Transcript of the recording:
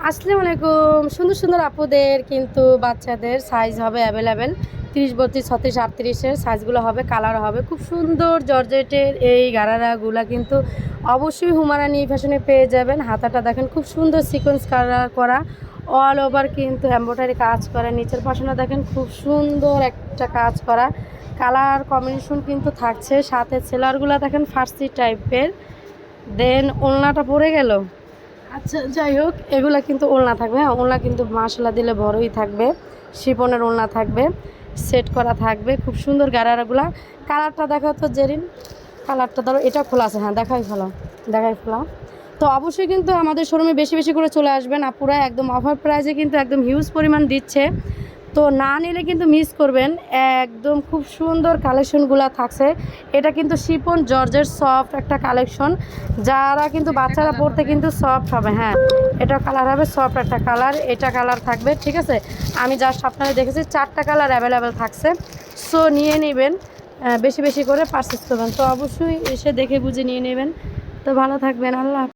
আসসালামু আলাইকুম। সুন্দর সুন্দর আপুদের কিন্তু বাচ্চাদের সাইজ হবে অ্যাভেলেবেল 30, 32, 36, 38-এর সাইজগুলো হবে, কালার হবে। খুব সুন্দর জর্জেটের এই গারারাগুলা কিন্তু অবশ্যই হুমারা নিউ ফ্যাশনে পেয়ে যাবেন। হাতাটা দেখেন খুব সুন্দর সিকোয়েন্স কালার করা, অল ওভার কিন্তু এমব্রয়ডারি কাজ করা। নিচের পাশনা দেখেন খুব সুন্দর একটা কাজ করা, কালার কম্বিনেশন কিন্তু থাকছে। সাথে সেলারগুলো দেখেন ফার্সি টাইপের। দেন ওড়নাটা পরে গেল। আচ্ছা যাই হোক, এগুলা কিন্তু ওড়না থাকবে। হ্যাঁ, ওড়না কিন্তু মাশাআল্লাহ দিলে বড়ই থাকবে, শিপনের ওড়না থাকবে, সেট করা থাকবে। খুব সুন্দর গারারাগুলা। কালারটা দেখাও তো জেরিন, কালারটা ধরো, এটা খোলা আছে। হ্যাঁ দেখাই খোলা। তো অবশ্যই কিন্তু আমাদের শোরুমে বেশি বেশি করে চলে আসবেন আপুরা। একদম অফার প্রাইসে কিন্তু একদম হিউজ পরিমাণ দিচ্ছে। তো না নিলে কিন্তু মিস করবেন। একদম খুব সুন্দর কালেকশনগুলো থাকছে। এটা কিন্তু শিপন জর্জের সফট একটা কালেকশন, যারা কিন্তু বাচ্চারা পড়তে কিন্তু সফট হবে। হ্যাঁ, এটা কালার হবে সফট একটা কালার, এটা কালার থাকবে। ঠিক আছে, আমি জাস্ট আপনারা দেখেছি 4টা কালার অ্যাভেলেবেল থাকছে। সো নিয়ে নেবেন, বেশি বেশি করে পারচেস করবেন। তো অবশ্যই এসে দেখে বুঝে নিয়ে নেবেন। তো ভালো থাকবেন, আল্লাহ।